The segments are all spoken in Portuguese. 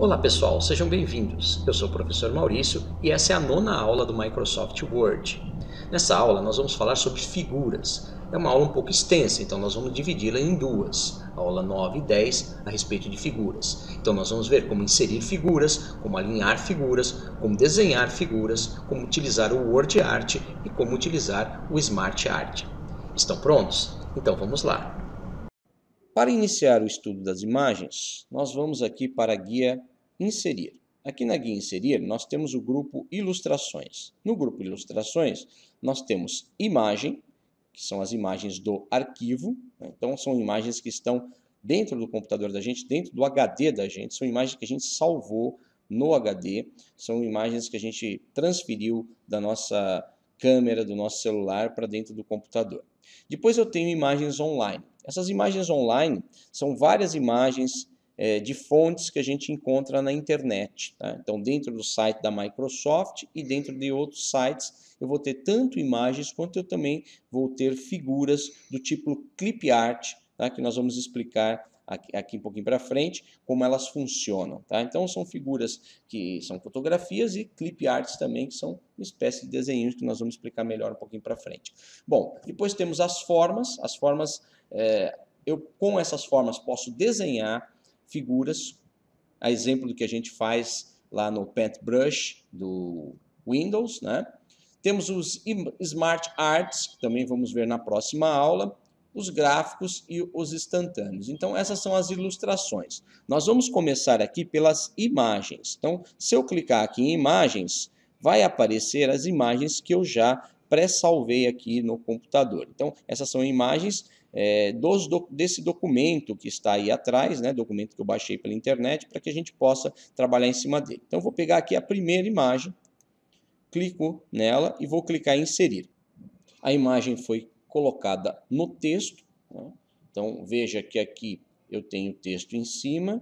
Olá pessoal, sejam bem-vindos. Eu sou o professor Maurício e essa é a 9ª aula do Microsoft Word. Nessa aula nós vamos falar sobre figuras. É uma aula um pouco extensa, então nós vamos dividi-la em duas. A aula 9 e 10 a respeito de figuras. Então nós vamos ver como inserir figuras, como alinhar figuras, como desenhar figuras, como utilizar o Word Art e como utilizar o Smart Art. Estão prontos? Então vamos lá. Para iniciar o estudo das imagens, nós vamos aqui para a guia Inserir. Aqui na guia Inserir, nós temos o grupo Ilustrações. No grupo Ilustrações, nós temos Imagem, que são as imagens do arquivo. Então, são imagens que estão dentro do computador da gente, dentro do HD da gente. São imagens que a gente salvou no HD. São imagens que a gente transferiu da nossa câmera, do nosso celular para dentro do computador. Depois eu tenho imagens online. Essas imagens online são várias imagens de fontes que a gente encontra na internet. Tá? Então, dentro do site da Microsoft e dentro de outros sites, eu vou ter tanto imagens quanto eu também vou ter figuras do tipo clip art, tá? Que nós vamos explicar aqui um pouquinho para frente como elas funcionam. Tá? Então, são figuras que são fotografias e clip arts também, que são uma espécie de desenhos que nós vamos explicar melhor um pouquinho para frente. Bom, depois temos as formas. As formas, eu com essas formas posso desenhar figuras, a exemplo do que a gente faz lá no Paintbrush do Windows, né? Temos os Smart Arts, que também vamos ver na próxima aula, os gráficos e os instantâneos. Então, essas são as ilustrações. Nós vamos começar aqui pelas imagens. Então, se eu clicar aqui em imagens, vai aparecer as imagens que eu já pré-salvei aqui no computador. Então, essas são imagens desse documento que está aí atrás, né, documento que eu baixei pela internet, para que a gente possa trabalhar em cima dele. Então, eu vou pegar aqui a primeira imagem, clico nela e vou clicar em inserir. A imagem foi colocada no texto, né? Então, veja que aqui eu tenho texto em cima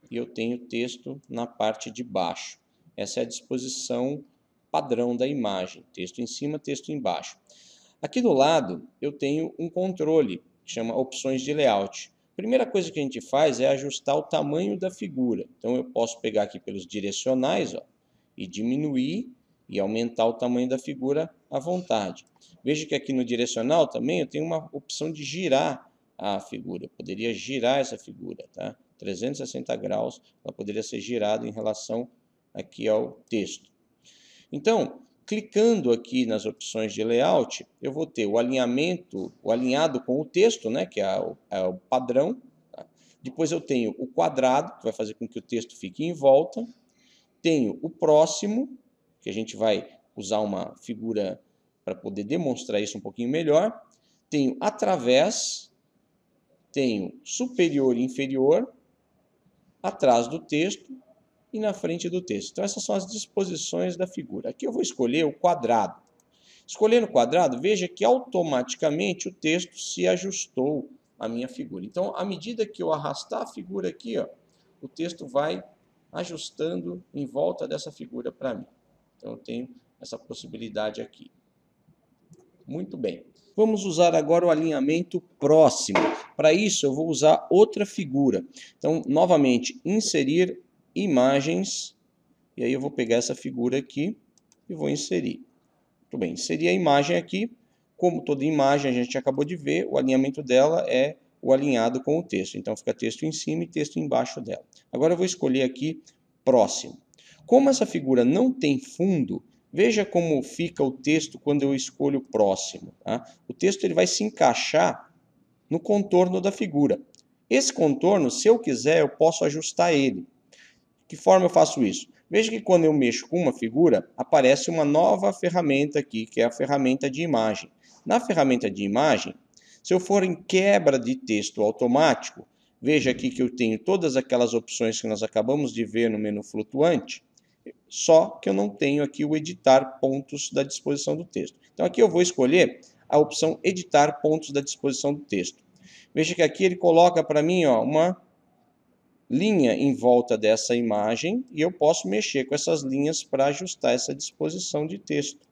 e eu tenho texto na parte de baixo. Essa é a disposição padrão da imagem, texto em cima, texto embaixo. Aqui do lado eu tenho um controle, que chama opções de layout. A primeira coisa que a gente faz é ajustar o tamanho da figura. Então eu posso pegar aqui pelos direcionais, ó, e diminuir e aumentar o tamanho da figura à vontade. Veja que aqui no direcional também eu tenho uma opção de girar a figura. Eu poderia girar essa figura, tá? 360 graus, ela poderia ser girada em relação aqui ao texto. Então, clicando aqui nas opções de layout, eu vou ter o alinhamento, o alinhado com o texto, né, que é o padrão. Tá? Depois eu tenho o quadrado, que vai fazer com que o texto fique em volta. Tenho o próximo, que a gente vai usar uma figura para poder demonstrar isso um pouquinho melhor. Tenho através, tenho superior e inferior, atrás do texto e na frente do texto. Então, essas são as disposições da figura. Aqui eu vou escolher o quadrado. Escolhendo o quadrado, veja que automaticamente o texto se ajustou à minha figura. Então, à medida que eu arrastar a figura aqui, ó, o texto vai ajustando em volta dessa figura para mim. Então, eu tenho essa possibilidade aqui. Muito bem. Vamos usar agora o alinhamento próximo. Para isso, eu vou usar outra figura. Então, novamente, inserir imagens, e aí eu vou pegar essa figura aqui e vou inserir. Muito bem, inserir a imagem aqui. Como toda imagem a gente acabou de ver, o alinhamento dela é o alinhado com o texto. Então, fica texto em cima e texto embaixo dela. Agora eu vou escolher aqui próximo. Como essa figura não tem fundo, veja como fica o texto quando eu escolho próximo. Tá? O texto ele vai se encaixar no contorno da figura. Esse contorno, se eu quiser, eu posso ajustar ele. Que forma eu faço isso? Veja que quando eu mexo com uma figura, aparece uma nova ferramenta aqui, que é a ferramenta de imagem. Na ferramenta de imagem, se eu for em quebra de texto automático, veja aqui que eu tenho todas aquelas opções que nós acabamos de ver no menu flutuante, só que eu não tenho aqui o editar pontos da disposição do texto. Então aqui eu vou escolher a opção editar pontos da disposição do texto. Veja que aqui ele coloca para mim, ó, uma linha em volta dessa imagem e eu posso mexer com essas linhas para ajustar essa disposição de texto.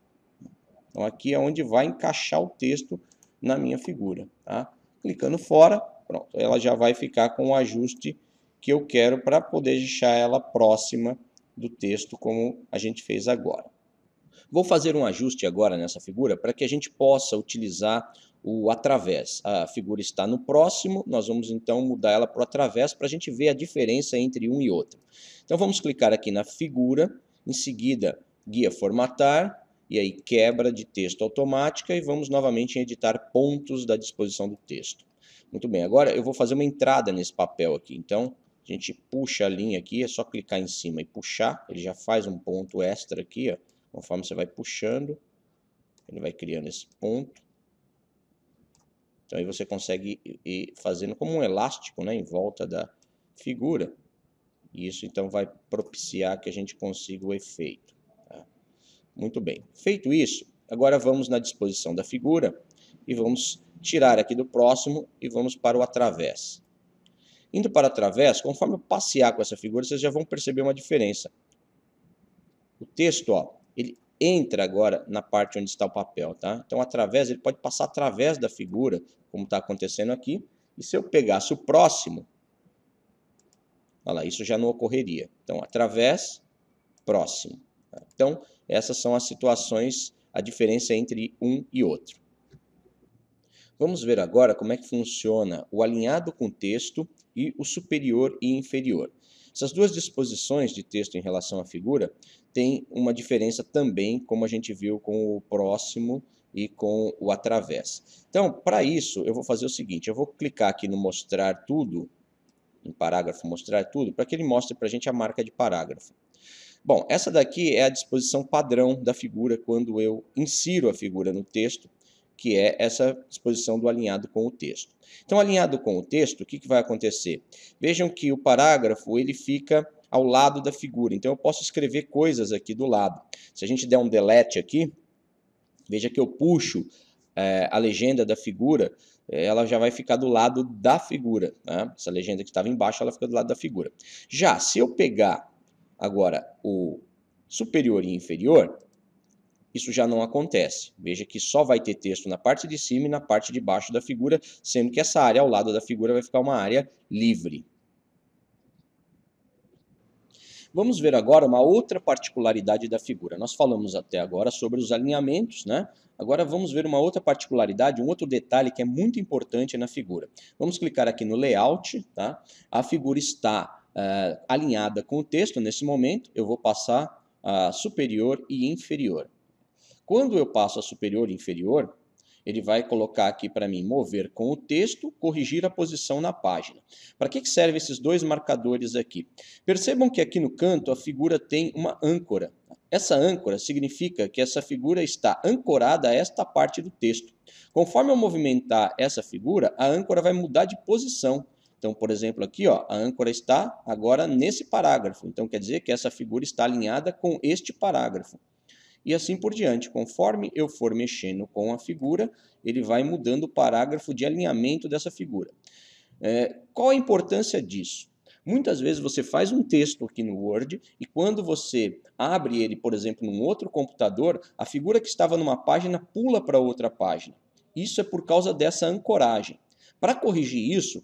Então aqui é onde vai encaixar o texto na minha figura. Tá? Clicando fora, pronto, ela já vai ficar com o ajuste que eu quero para poder deixar ela próxima do texto como a gente fez agora. Vou fazer um ajuste agora nessa figura para que a gente possa utilizar o através. A figura está no próximo, nós vamos então mudar ela para o através para a gente ver a diferença entre um e outro. Então vamos clicar aqui na figura, em seguida guia formatar, e aí quebra de texto automática e vamos novamente em editar pontos da disposição do texto. Muito bem, agora eu vou fazer uma entrada nesse papel aqui, então a gente puxa a linha aqui, é só clicar em cima e puxar, ele já faz um ponto extra aqui, ó. Conforme você vai puxando, ele vai criando esse ponto. Então aí você consegue ir fazendo como um elástico, né, em volta da figura. E isso então vai propiciar que a gente consiga o efeito. Tá? Muito bem. Feito isso, agora vamos na disposição da figura e vamos tirar aqui do próximo e vamos para o através. Indo para o através, conforme eu passear com essa figura, vocês já vão perceber uma diferença. O texto, ó, ele entra agora na parte onde está o papel, tá? Então, através, ele pode passar através da figura, como está acontecendo aqui. E se eu pegasse o próximo, olha lá, isso já não ocorreria. Então, através, próximo. Tá? Então, essas são as situações, a diferença entre um e outro. Vamos ver agora como é que funciona o alinhado com texto e o superior e inferior. Essas duas disposições de texto em relação à figura têm uma diferença também, como a gente viu com o próximo e com o através. Então, para isso, eu vou fazer o seguinte, eu vou clicar aqui no mostrar tudo, em parágrafo mostrar tudo, para que ele mostre para a gente a marca de parágrafo. Bom, essa daqui é a disposição padrão da figura quando eu insiro a figura no texto, que é essa disposição do alinhado com o texto. Então, alinhado com o texto, o que vai acontecer? Vejam que o parágrafo ele fica ao lado da figura, então eu posso escrever coisas aqui do lado. Se a gente der um delete aqui, veja que eu puxo a legenda da figura, ela já vai ficar do lado da figura. Né? Essa legenda que estava embaixo, ela fica do lado da figura. Já, se eu pegar agora o superior e inferior, isso já não acontece. Veja que só vai ter texto na parte de cima e na parte de baixo da figura, sendo que essa área ao lado da figura vai ficar uma área livre. Vamos ver agora uma outra particularidade da figura. Nós falamos até agora sobre os alinhamentos, né? Agora vamos ver uma outra particularidade, um outro detalhe que é muito importante na figura. Vamos clicar aqui no Layout, tá? A figura está alinhada com o texto nesse momento, eu vou passar a superior e inferior. Quando eu passo a superior e inferior, ele vai colocar aqui para mim mover com o texto, corrigir a posição na página. Para que servem esses dois marcadores aqui? Percebam que aqui no canto a figura tem uma âncora. Essa âncora significa que essa figura está ancorada a esta parte do texto. Conforme eu movimentar essa figura, a âncora vai mudar de posição. Então, por exemplo, aqui ó, a âncora está agora nesse parágrafo. Então, quer dizer que essa figura está alinhada com este parágrafo. E assim por diante, conforme eu for mexendo com a figura, ele vai mudando o parágrafo de alinhamento dessa figura. Qual a importância disso? Muitas vezes você faz um texto aqui no Word e quando você abre ele, por exemplo, num outro computador, a figura que estava numa página pula para outra página. Isso é por causa dessa ancoragem. Para corrigir isso,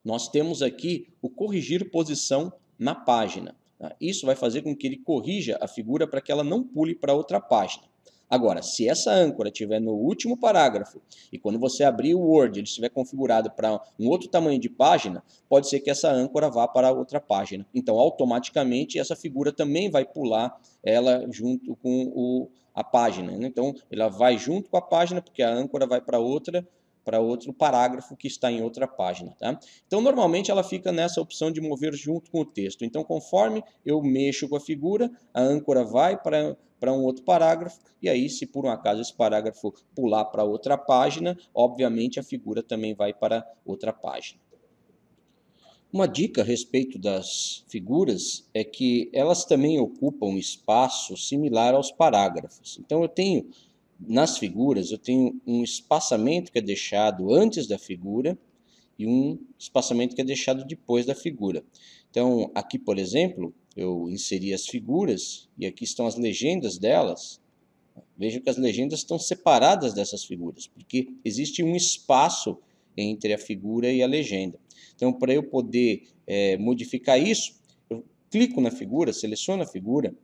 nós temos aqui o corrigir posição na página. Isso vai fazer com que ele corrija a figura para que ela não pule para outra página. Agora, se essa âncora estiver no último parágrafo e quando você abrir o Word ele estiver configurado para um outro tamanho de página, pode ser que essa âncora vá para outra página. Então, automaticamente, essa figura também vai pular ela junto com a página. Então, ela vai junto com a página porque a âncora vai para outro parágrafo que está em outra página. Tá? Então, normalmente ela fica nessa opção de mover junto com o texto. Então, conforme eu mexo com a figura, a âncora vai para um outro parágrafo, e aí, se por um acaso esse parágrafo pular para outra página, obviamente a figura também vai para outra página. Uma dica a respeito das figuras é que elas também ocupam espaço similar aos parágrafos. Então, nas figuras, eu tenho um espaçamento que é deixado antes da figura e um espaçamento que é deixado depois da figura. Então, aqui, por exemplo, eu inseri as figuras e aqui estão as legendas delas. Veja que as legendas estão separadas dessas figuras, porque existe um espaço entre a figura e a legenda. Então, para eu poder modificar isso, eu clico na figura, seleciono a figura,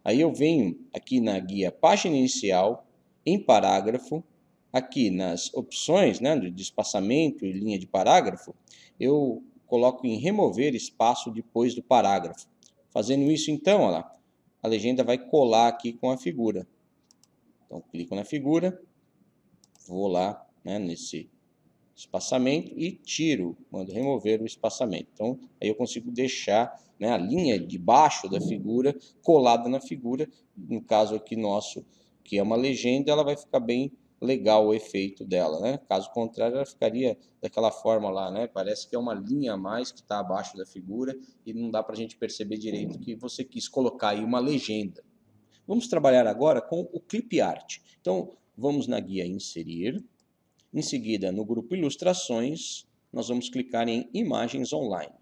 aí eu venho aqui na guia página inicial, em parágrafo, aqui nas opções, né, de espaçamento e linha de parágrafo, eu coloco em remover espaço depois do parágrafo. Fazendo isso, então, olha lá, a legenda vai colar aqui com a figura. Então, clico na figura, vou lá, né, nesse espaçamento e tiro, mando remover o espaçamento. Então, aí eu consigo deixar, né, a linha de baixo da figura colada na figura. No caso aqui nosso, que é uma legenda, ela vai ficar bem legal o efeito dela, né? Caso contrário, ela ficaria daquela forma lá, né? Parece que é uma linha a mais que está abaixo da figura e não dá para a gente perceber direito que você quis colocar aí uma legenda. Vamos trabalhar agora com o Clip Art. Então, vamos na guia Inserir. Em seguida, no grupo Ilustrações, nós vamos clicar em Imagens Online.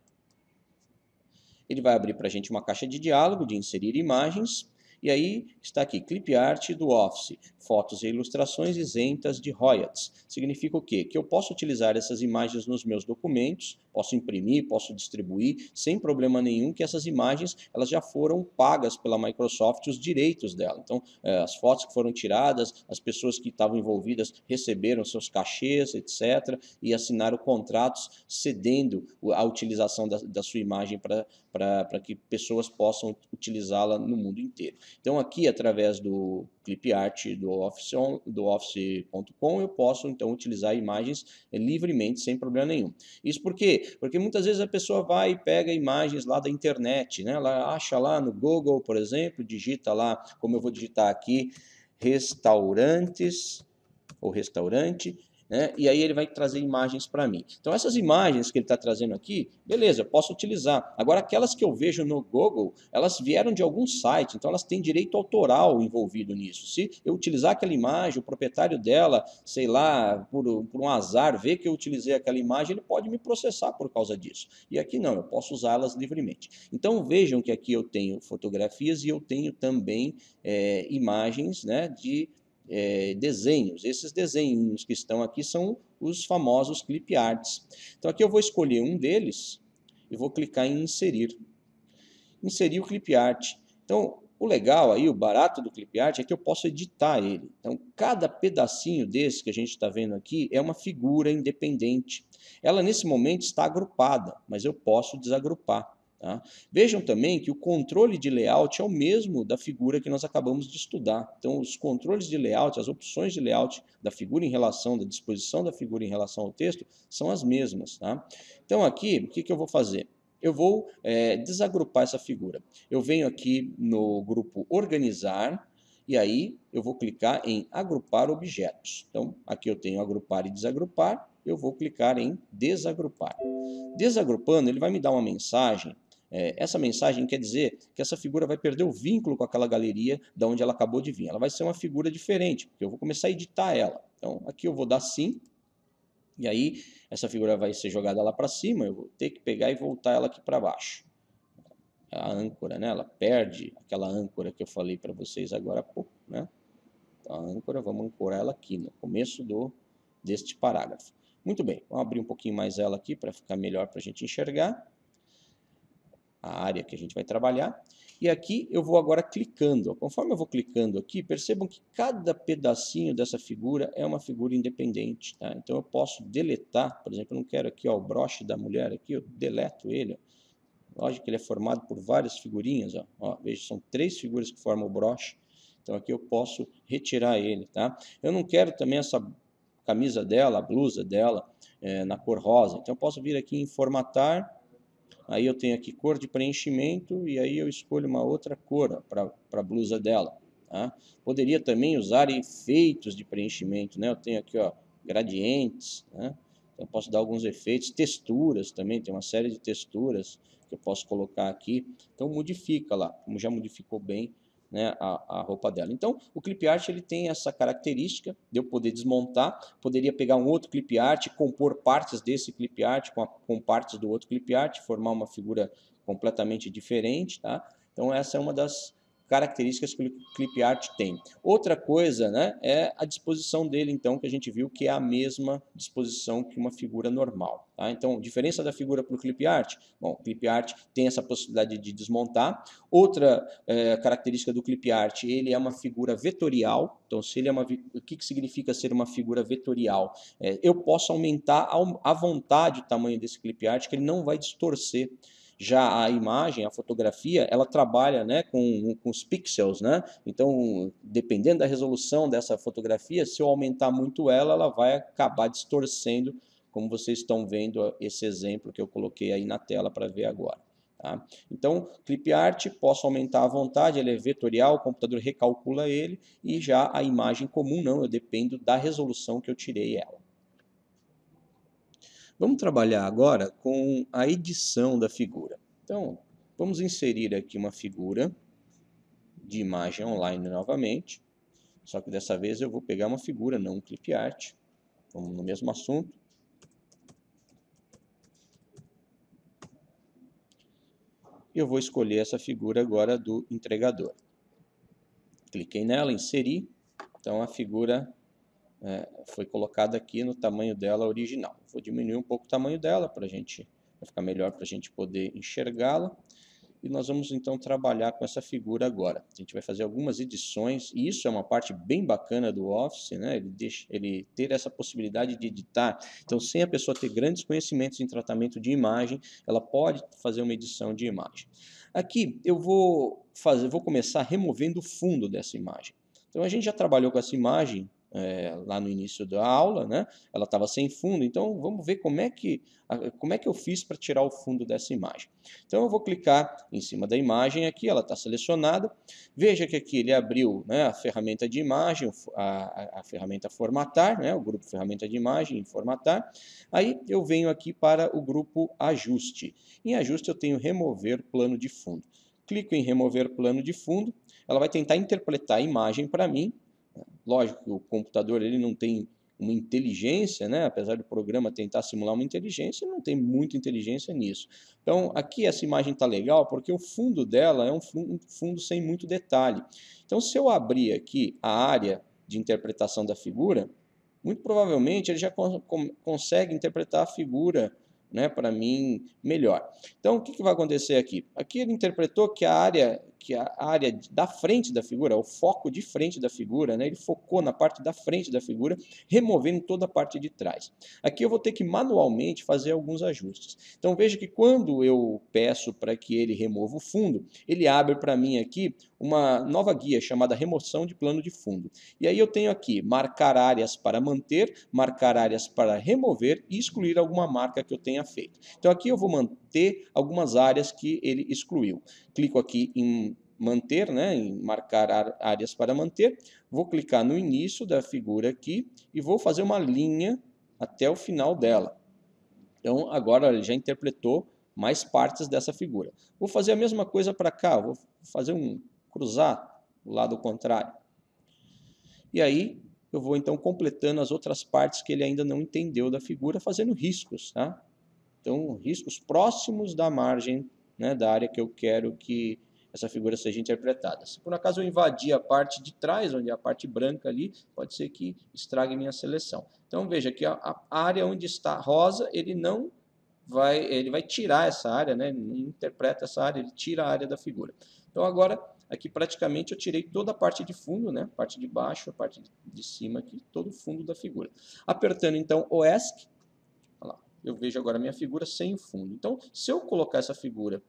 Ele vai abrir para a gente uma caixa de diálogo de inserir imagens. E aí está aqui, Clip Art do Office, fotos e ilustrações isentas de royalties. Significa o quê? Que eu posso utilizar essas imagens nos meus documentos, posso imprimir, posso distribuir, sem problema nenhum, que essas imagens elas já foram pagas pela Microsoft, os direitos dela. Então, as fotos que foram tiradas, as pessoas que estavam envolvidas receberam seus cachês, etc., e assinaram contratos cedendo a utilização da sua imagem para que pessoas possam utilizá-la no mundo inteiro. Então, aqui, através do Clip Art do Office.com, eu posso, então, utilizar imagens livremente, sem problema nenhum. Isso por quê? Porque muitas vezes a pessoa vai e pega imagens lá da internet, né? Ela acha lá no Google, por exemplo, digita lá, como eu vou digitar aqui, restaurantes, ou restaurante, né? E aí ele vai trazer imagens para mim. Então essas imagens que ele está trazendo aqui, beleza, eu posso utilizar. Agora aquelas que eu vejo no Google, elas vieram de algum site, então elas têm direito autoral envolvido nisso. Se eu utilizar aquela imagem, o proprietário dela, sei lá, por um azar, vê que eu utilizei aquela imagem, ele pode me processar por causa disso. E aqui não, eu posso usá-las livremente. Então vejam que aqui eu tenho fotografias e eu tenho também imagens, né, de desenhos. Esses desenhos que estão aqui são os famosos clip arts. Então aqui eu vou escolher um deles e vou clicar em inserir. Inserir o clip art. Então o legal aí, o barato do clip art é que eu posso editar ele. Então cada pedacinho desse que a gente está vendo aqui é uma figura independente. Ela nesse momento está agrupada, mas eu posso desagrupar. Tá? Vejam também que o controle de layout é o mesmo da figura que nós acabamos de estudar. Então, os controles de layout, as opções de layout da figura em relação, da disposição da figura em relação ao texto, são as mesmas. Tá? Então, aqui, o que eu vou fazer? Eu vou desagrupar essa figura. Eu venho aqui no grupo Organizar, e aí eu vou clicar em Agrupar Objetos. Então, aqui eu tenho Agrupar e Desagrupar, eu vou clicar em Desagrupar. Desagrupando, ele vai me dar uma mensagem. Essa mensagem quer dizer que essa figura vai perder o vínculo com aquela galeria de onde ela acabou de vir. Ela vai ser uma figura diferente, porque eu vou começar a editar ela. Então, aqui eu vou dar sim, e aí essa figura vai ser jogada lá para cima, eu vou ter que pegar e voltar ela aqui para baixo. A âncora, né? Ela perde aquela âncora que eu falei para vocês agora há pouco, né? Então, a âncora, vamos ancorar ela aqui no começo deste parágrafo. Muito bem, vamos abrir um pouquinho mais ela aqui para ficar melhor para a gente enxergar a área que a gente vai trabalhar. E aqui eu vou agora clicando. Conforme eu vou clicando aqui, percebam que cada pedacinho dessa figura é uma figura independente. Tá? Então eu posso deletar, por exemplo, eu não quero aqui ó, o broche da mulher, aqui eu deleto ele. Ó. Lógico que ele é formado por várias figurinhas. Ó, veja, são 3 figuras que formam o broche. Então aqui eu posso retirar ele. Tá? Eu não quero também essa camisa dela, a blusa dela, na cor rosa. Então eu posso vir aqui em formatar. Aí eu tenho aqui cor de preenchimento e aí eu escolho uma outra cor para a blusa dela. Tá? Poderia também usar efeitos de preenchimento, né? Eu tenho aqui ó, gradientes, né? Então eu posso dar alguns efeitos, texturas também, tem uma série de texturas que eu posso colocar aqui. Então modifica lá, como já modificou bem, né, a roupa dela. Então, o clip art ele tem essa característica de eu poder desmontar, poderia pegar um outro clip art, compor partes desse clip art com partes do outro clip art, formar uma figura completamente diferente, tá? Então, essa é uma das características que o clip art tem. Outra coisa, né, é a disposição dele, então, que a gente viu que é a mesma disposição que uma figura normal. Tá? Então, diferença da figura para o clip art? Bom, o clip art tem essa possibilidade de desmontar. Outra característica do clip art, ele é uma figura vetorial. Então, se ele é o que significa ser uma figura vetorial? Eu posso aumentar à vontade o tamanho desse clip art, que ele não vai distorcer. Já a imagem, a fotografia, ela trabalha, né, com os pixels, né? Então, dependendo da resolução dessa fotografia, se eu aumentar muito ela, ela vai acabar distorcendo, como vocês estão vendo esse exemplo que eu coloquei aí na tela para ver agora. Tá? Então, clip art, posso aumentar à vontade, ele é vetorial, o computador recalcula ele, e já a imagem comum não, eu dependo da resolução que eu tirei ela. Vamos trabalhar agora com a edição da figura. Então, vamos inserir aqui uma figura de imagem online novamente, só que dessa vez eu vou pegar uma figura, não um clip art. Vamos no mesmo assunto. E eu vou escolher essa figura agora do entregador. Cliquei nela, inseri. Então a figura foi colocada aqui no tamanho dela original. Vou diminuir um pouco o tamanho dela para ficar melhor para a gente poder enxergá-la. E nós vamos então trabalhar com essa figura agora. A gente vai fazer algumas edições, e isso é uma parte bem bacana do Office, né? Ele ter essa possibilidade de editar. Então, sem a pessoa ter grandes conhecimentos em tratamento de imagem, ela pode fazer uma edição de imagem. Aqui eu vou começar removendo o fundo dessa imagem. Então, a gente já trabalhou com essa imagem lá no início da aula, né? Ela estava sem fundo, então vamos ver como é que eu fiz para tirar o fundo dessa imagem. Então eu vou clicar em cima da imagem aqui, ela está selecionada. Veja que aqui ele abriu, né, a ferramenta de imagem, a ferramenta formatar, né, o grupo ferramenta de imagem, formatar. Aí eu venho aqui para o grupo ajuste. Em ajuste eu tenho remover plano de fundo. Clico em remover plano de fundo, ela vai tentar interpretar a imagem para mim. Lógico que o computador ele não tem uma inteligência, né? Apesar do programa tentar simular uma inteligência, não tem muita inteligência nisso. Então, aqui essa imagem está legal porque o fundo dela é um fundo sem muito detalhe. Então, se eu abrir aqui a área de interpretação da figura, muito provavelmente ele já consegue interpretar a figura, né, para mim melhor. Então, o que vai acontecer aqui? Aqui ele interpretou que a área da frente da figura, o foco de frente da figura, né, ele focou na parte da frente da figura, removendo toda a parte de trás. Aqui eu vou ter que manualmente fazer alguns ajustes. Então, veja que quando eu peço para que ele remova o fundo, ele abre para mim aqui uma nova guia chamada remoção de plano de fundo. E aí eu tenho aqui marcar áreas para manter, marcar áreas para remover e excluir alguma marca que eu tenha feito. Então aqui eu vou manter algumas áreas que ele excluiu. Clico aqui em manter, né, em marcar áreas para manter. Vou clicar no início da figura aqui e vou fazer uma linha até o final dela. Então agora ele já interpretou mais partes dessa figura. Vou fazer a mesma coisa para cá, vou fazer cruzar o lado contrário. E aí eu vou então completando as outras partes que ele ainda não entendeu da figura, fazendo riscos, tá? Então, riscos próximos da margem, né, da área que eu quero que essa figura seja interpretada. Se por acaso eu invadir a parte de trás, onde é a parte branca ali, pode ser que estrague minha seleção. Então, veja que a área onde está rosa, ele vai tirar essa área, né, não interpreta essa área, ele tira a área da figura. Então, agora, aqui praticamente eu tirei toda a parte de fundo, né, a parte de baixo, a parte de cima aqui, todo o fundo da figura. Apertando então o ESC, olha lá, eu vejo agora a minha figura sem o fundo. Então, se eu colocar essa figura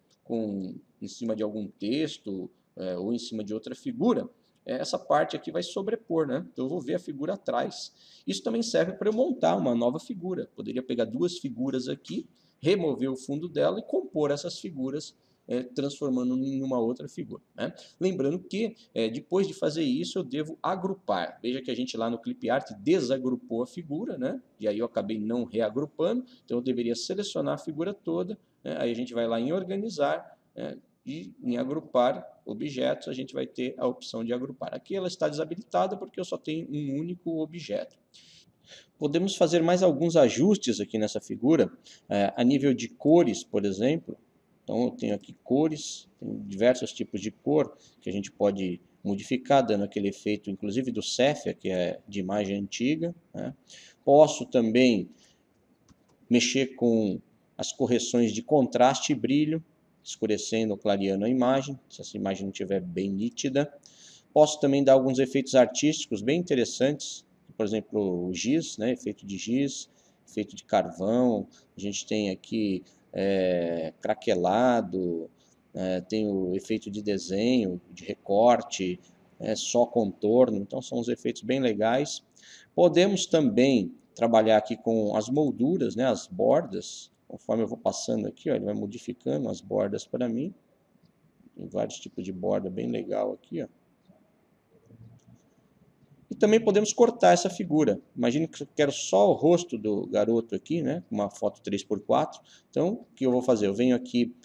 em cima de algum texto ou em cima de outra figura, essa parte aqui vai sobrepor, né? Então eu vou ver a figura atrás. Isso também serve para eu montar uma nova figura. Poderia pegar duas figuras aqui, remover o fundo dela e compor essas figuras, transformando em uma outra figura, né? Lembrando que, depois de fazer isso, eu devo agrupar. Veja que a gente lá no Clip Art desagrupou a figura, né? E aí eu acabei não reagrupando, então eu deveria selecionar a figura toda, né? Aí a gente vai lá em organizar, e em agrupar objetos a gente vai ter a opção de agrupar. Aqui ela está desabilitada porque eu só tenho um único objeto. Podemos fazer mais alguns ajustes aqui nessa figura, a nível de cores, por exemplo. Então eu tenho aqui cores, tem diversos tipos de cor que a gente pode modificar, dando aquele efeito, inclusive do Sepia, que é de imagem antiga, né? Posso também mexer com as correções de contraste e brilho, escurecendo ou clareando a imagem, se essa imagem não estiver bem nítida. Posso também dar alguns efeitos artísticos bem interessantes, por exemplo, o giz, né? Efeito de giz, efeito de carvão, a gente tem aqui craquelado, tem o efeito de desenho, de recorte, só contorno, então são uns efeitos bem legais. Podemos também trabalhar aqui com as molduras, né, as bordas, conforme eu vou passando aqui, ó, ele vai modificando as bordas para mim. Tem vários tipos de borda bem legal aqui, ó. E também podemos cortar essa figura. Imagine que eu quero só o rosto do garoto aqui, né? Uma foto 3x4. Então, o que eu vou fazer? Eu venho aqui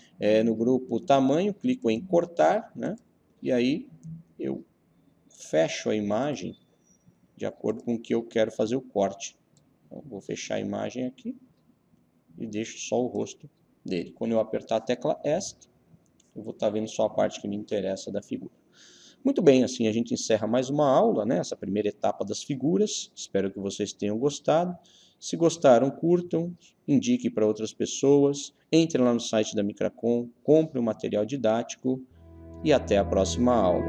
no grupo tamanho, clico em cortar, né? E aí eu fecho a imagem de acordo com o que eu quero fazer o corte. Então, vou fechar a imagem aqui e deixo só o rosto dele. Quando eu apertar a tecla ESC, eu vou estar vendo só a parte que me interessa da figura. Muito bem, assim a gente encerra mais uma aula, né? Essa primeira etapa das figuras. Espero que vocês tenham gostado. Se gostaram, curtam, indiquem para outras pessoas, entrem lá no site da Micracom, comprem o material didático e até a próxima aula.